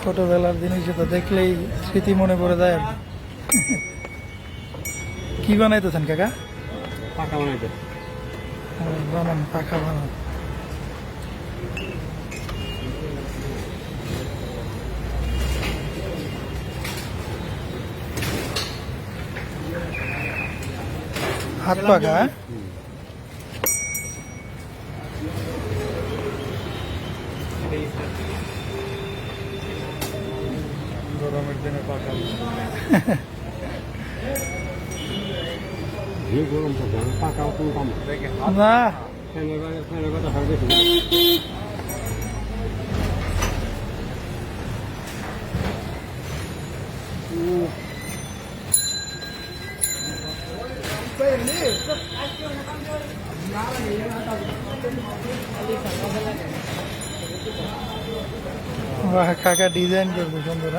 ছোটবেলার জিনিস তো দেখলেই স্মৃতি মনে পড়ে যায়। কি বানাইতেছেন কাকা? পাকা বানাইতে বানান, পাখা বানান। হাত পাখা? গরমের দিনে পাকা যে গরম থাকে পাকাও কোনো কম না, ফ্যানের কথা হবে বেশি। বাহ, কাকা ডিজাইন করবে সুন্দর।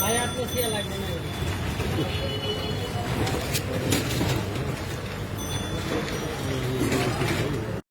হ্যাঁ,